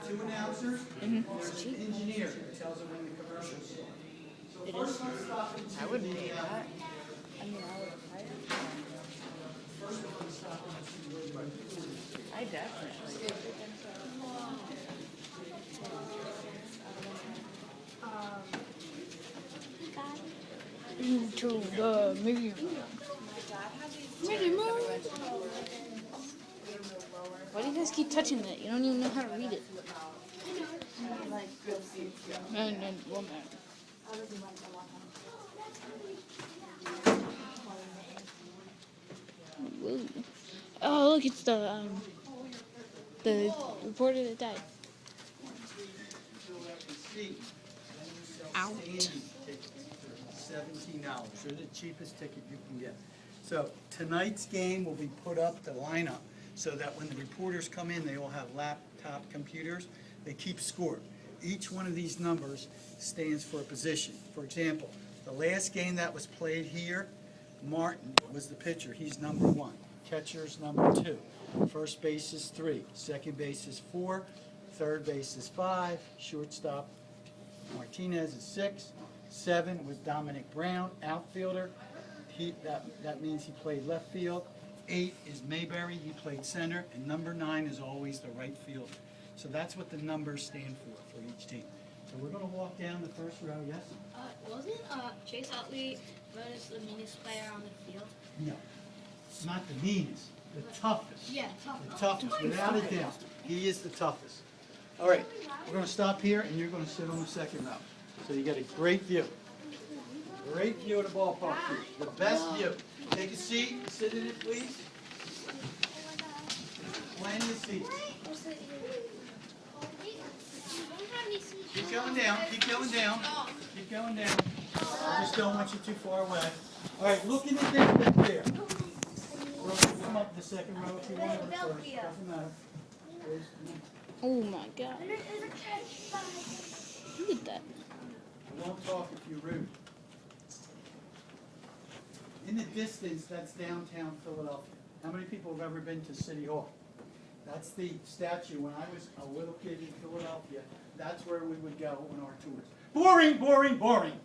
two announcers, and there's an engineer that tells them when the commercials start. So first one stopping to I would the, pay that. I mean, I would hire that. first one stopping to where the reporters. I definitely. Into the Mickey Mouse. Why do you guys keep touching that? You don't even know how to read it. And then one minute. Whoa. Oh, look, it's the reporter that died. Out. $17. They're the cheapest ticket you can get. So tonight's game will be put up the lineup so that when the reporters come in, they all have laptop computers. They keep score. Each one of these numbers stands for a position. For example, the last game that was played here, Martin was the pitcher. He's number 1. Catcher's number 2. First base is 3. Second base is 4. Third base is 5. Shortstop Martinez is 6. 7 was Dominic Brown, outfielder. That means he played left field. 8 is Mayberry, he played center. And number 9 is always the right fielder. So that's what the numbers stand for each team. So we're going to walk down the first row, yes? Wasn't Chase Utley voted as the meanest player on the field? No. Not the meanest, the toughest. Yeah, The toughest, without a doubt. He is the toughest. All right, we're going to stop here, and you're going to sit on the second row. So you get a great view. Great view of the ballpark here. The best view. Take a seat. Sit in it, please. Plenty of seats. Keep going down. Keep going down. Keep going down. I just don't want you too far away. All right, look in the distance there. Or come up the second row if you want, or first. Doesn't matter. Oh my god. Look at that. I won't talk if you're rude. In the distance, that's downtown Philadelphia. How many people have ever been to City Hall? That's the statue. When I was a little kid in Philadelphia, that's where we would go on our tours. Boring, boring, boring.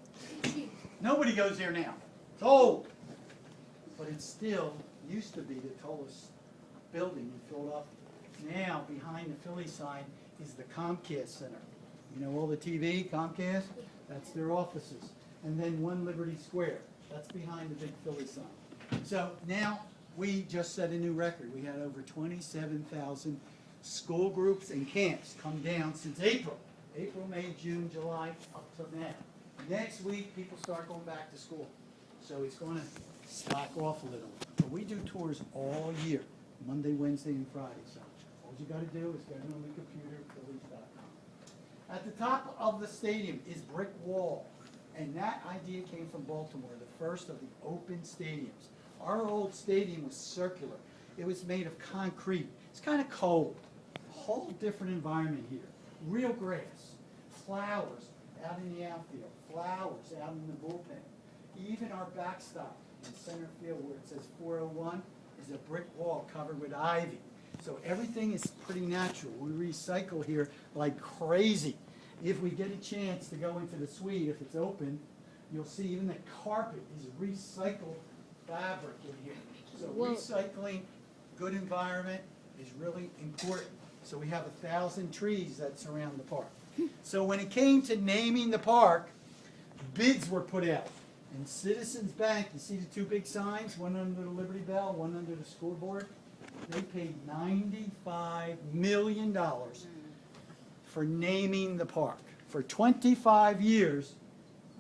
Nobody goes there now. It's old. But it still used to be the tallest building in Philadelphia. Now, behind the Philly sign is the Comcast Center. You know all the TV, Comcast? That's their offices. And then One Liberty Square. That's behind the big Philly sign. So now we just set a new record. We had over 27,000 school groups and camps come down since April. April, May, June, July, up to now. Next week, people start going back to school. So it's going to slack off a little. But we do tours all year, Monday, Wednesday, and Friday. So all you got to do is go on the computer, phillies.com. At the top of the stadium is brick wall. And that idea came from Baltimore, the first of the open stadiums. Our old stadium was circular. It was made of concrete. It's kind of cold. A whole different environment here. Real grass, flowers out in the outfield, flowers out in the bullpen. Even our backstop in center field where it says 401 is a brick wall covered with ivy. So everything is pretty natural. We recycle here like crazy. If we get a chance to go into the suite, if it's open, you'll see even the carpet is recycled fabric in here. So recycling, good environment is really important. So we have 1,000 trees that surround the park. So when it came to naming the park, bids were put out. And Citizens Bank, you see the two big signs, one under the Liberty Bell, one under the school board? They paid $95 million for naming the park. For 25 years,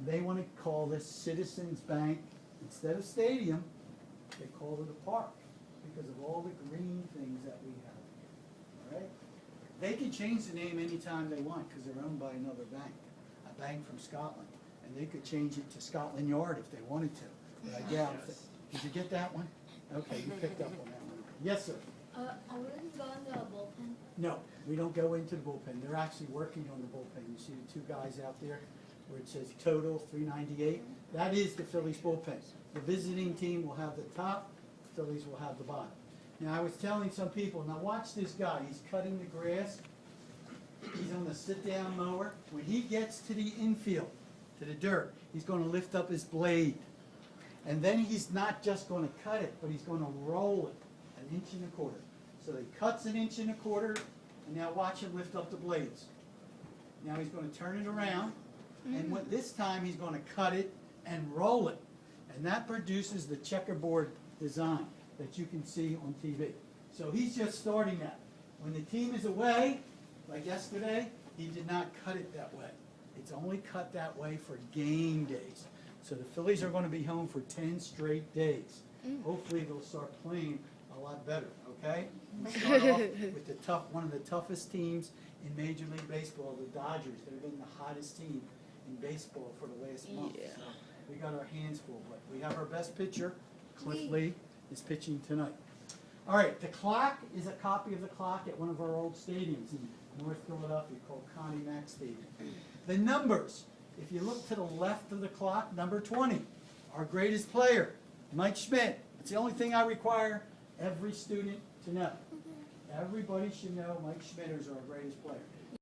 they want to call this Citizens Bank, instead of stadium, they called it a park because of all the green things that we have here. All right? They can change the name anytime they want because they're owned by another bank, a bank from Scotland. And they could change it to Scotland Yard if they wanted to. But I doubt it. Did you get that one? Okay, you picked up on that one. Yes, sir. I wouldn't go in the bullpen. No, we don't go into the bullpen. They're actually working on the bullpen. You see the two guys out there where it says total 398? That is the Phillies bullpen. The visiting team will have the top, the Phillies will have the bottom. Now, I was telling some people, now watch this guy. He's cutting the grass. He's on the sit-down mower. When he gets to the infield, to the dirt, he's gonna lift up his blade. And then he's not just gonna cut it, but he's gonna roll it 1.25 inches. So he cuts 1.25 inches, and now watch him lift up the blades. Now he's gonna turn it around, and this time he's gonna cut it and roll it. And that produces the checkerboard design that you can see on TV. So he's just starting that. When the team is away, like yesterday, he did not cut it that way. It's only cut that way for game days. So the Phillies are going to be home for 10 straight days. Hopefully they'll start playing a lot better, okay? We start off with one of the toughest teams in Major League Baseball, the Dodgers. They've been the hottest team in baseball for the last month. Yeah. So we got our hands full, but we have our best pitcher, Cliff Lee, is pitching tonight. All right, the clock is a copy of the clock at one of our old stadiums in North Philadelphia called Connie Mack Stadium. The numbers, if you look to the left of the clock, number 20, our greatest player, Mike Schmidt. It's the only thing I require every student to know. Everybody should know Mike Schmidt is our greatest player.